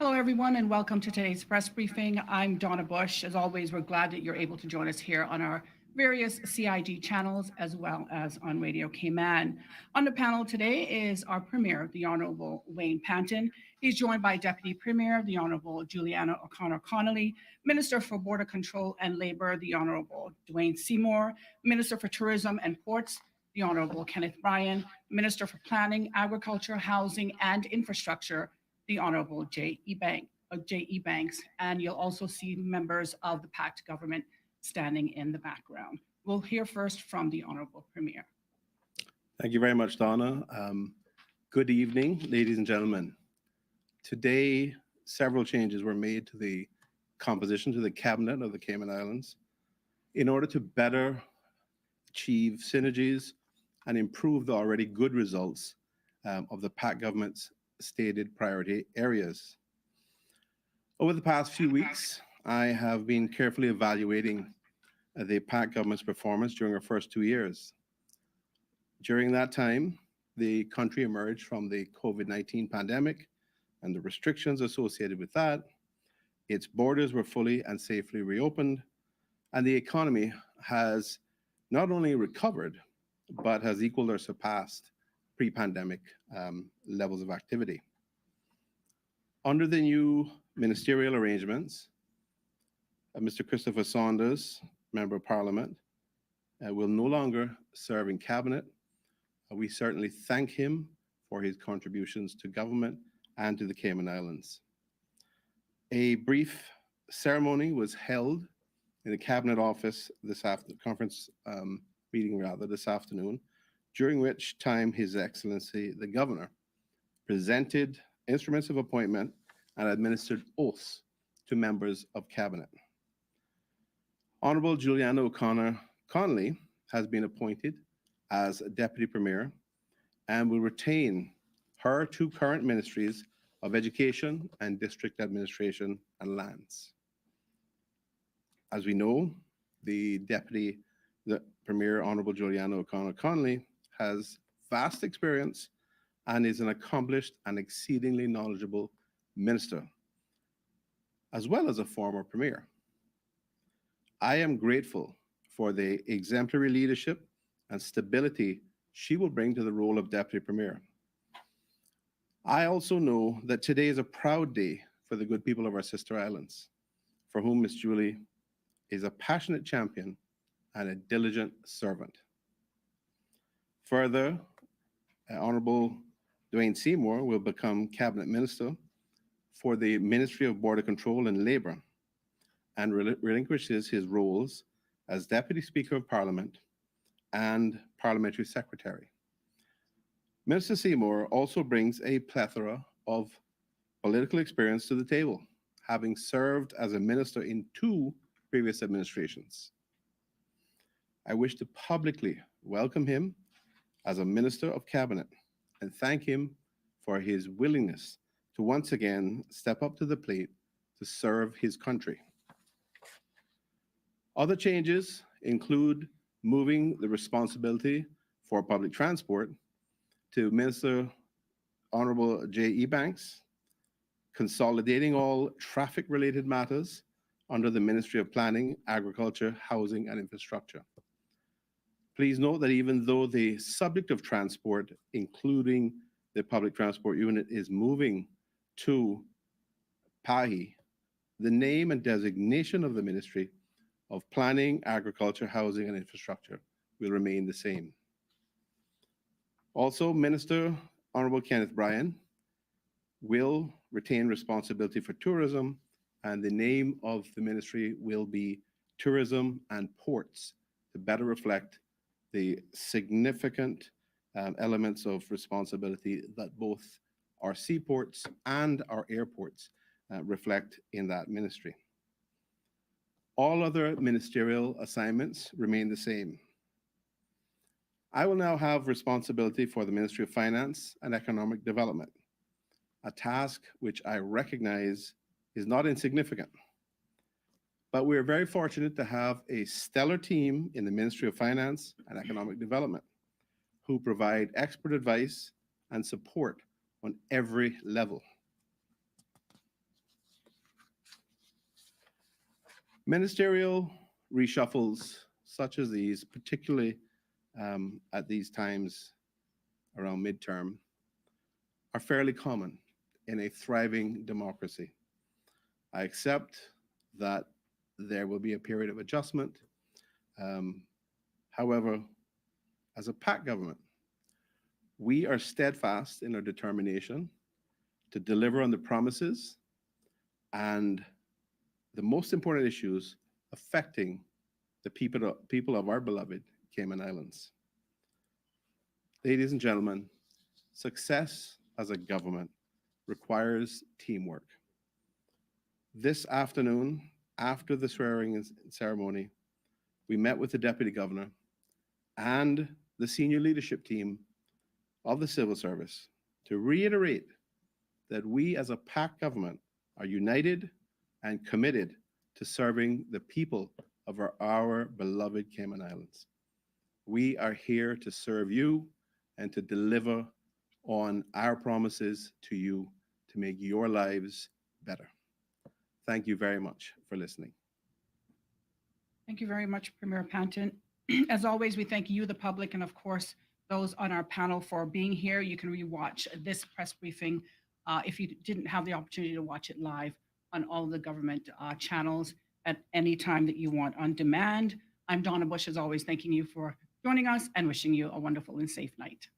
Hello, everyone, and welcome to today's press briefing. I'm Donna Bush. As always, we're glad that you're able to join us here on our various CIG channels as well as on Radio Cayman. On the panel today is our Premier, the Honourable Wayne Panton. He's joined by Deputy Premier, the Honourable Juliana O'Connor-Connolly, Minister for Border Control and Labour, the Honourable Dwayne Seymour, Minister for Tourism and Ports, the Honourable Kenneth Bryan, Minister for Planning, Agriculture, Housing and Infrastructure, the Honourable J.E. Banks, and you'll also see members of the packed government standing in the background. We'll hear first from the Honourable Premier. Thank you very much, Donna. Good evening, ladies and gentlemen. Today, several changes were made to the composition to the Cabinet of the Cayman Islands in order to better achieve synergies and improve the already good results of the PAC government's stated priority areas. Over the past few weeks, I have been carefully evaluating the PAC government's performance during our first 2 years. During that time, the country emerged from the COVID-19 pandemic and the restrictions associated with that. Its borders were fully and safely reopened, and the economy has not only recovered, but has equaled or surpassed pre-pandemic levels of activity. Under the new ministerial arrangements, Mr. Christopher Saunders, Member of Parliament, will no longer serve in Cabinet. We certainly thank him for his contributions to government and to the Cayman Islands. A brief ceremony was held in the Cabinet office this afternoon, during which time His Excellency the Governor presented instruments of appointment and administered oaths to members of Cabinet. Honourable Juliana O'Connor-Connolly has been appointed as Deputy Premier and will retain her two current ministries of Education and District Administration and Lands. As we know, the Premier, Honourable Juliana O'Connor-Connolly, has vast experience and is an accomplished and exceedingly knowledgeable minister, as well as a former premier. I am grateful for the exemplary leadership and stability she will bring to the role of Deputy Premier. I also know that today is a proud day for the good people of our sister islands, for whom Miss Julie is a passionate champion and a diligent servant. Further, Honourable Dwayne Seymour will become Cabinet Minister for the Ministry of Border Control and Labour and relinquishes his roles as Deputy Speaker of Parliament and Parliamentary Secretary. Minister Seymour also brings a plethora of political experience to the table, having served as a minister in 2 previous administrations. I wish to publicly welcome him as a Minister of Cabinet and thank him for his willingness to once again step up to the plate to serve his country. Other changes include moving the responsibility for public transport to Minister Honourable J.E. Banks, consolidating all traffic-related matters under the Ministry of Planning, Agriculture, Housing and Infrastructure. Please note that even though the subject of transport, including the public transport unit, is moving to PAHI, the name and designation of the Ministry of Planning, Agriculture, Housing and Infrastructure will remain the same. Also, Minister Honourable Kenneth Bryan will retain responsibility for tourism, and the name of the ministry will be Tourism and Ports to better reflect the significant elements of responsibility that both our seaports and our airports reflect in that ministry. All other ministerial assignments remain the same. I will now have responsibility for the Ministry of Finance and Economic Development, a task which I recognize is not insignificant. But we are very fortunate to have a stellar team in the Ministry of Finance and Economic Development who provide expert advice and support on every level. Ministerial reshuffles such as these, particularly at these times around midterm, are fairly common in a thriving democracy. I accept that there will be a period of adjustment. However, as a PAC government, we are steadfast in our determination to deliver on the promises and the most important issues affecting the people of our beloved Cayman Islands. Ladies and gentlemen, success as a government requires teamwork. This afternoon, after the swearing-in ceremony, we met with the Deputy Governor and the senior leadership team of the Civil Service to reiterate that we as a PAC government are united and committed to serving the people of our beloved Cayman Islands. We are here to serve you and to deliver on our promises to you to make your lives better. Thank you very much for listening. Thank you very much, Premier Panton. As always, we thank you, the public, and of course, those on our panel for being here. You can rewatch this press briefing if you didn't have the opportunity to watch it live on all of the government channels at any time that you want on demand. I'm Donna Bush, as always, thanking you for joining us and wishing you a wonderful and safe night.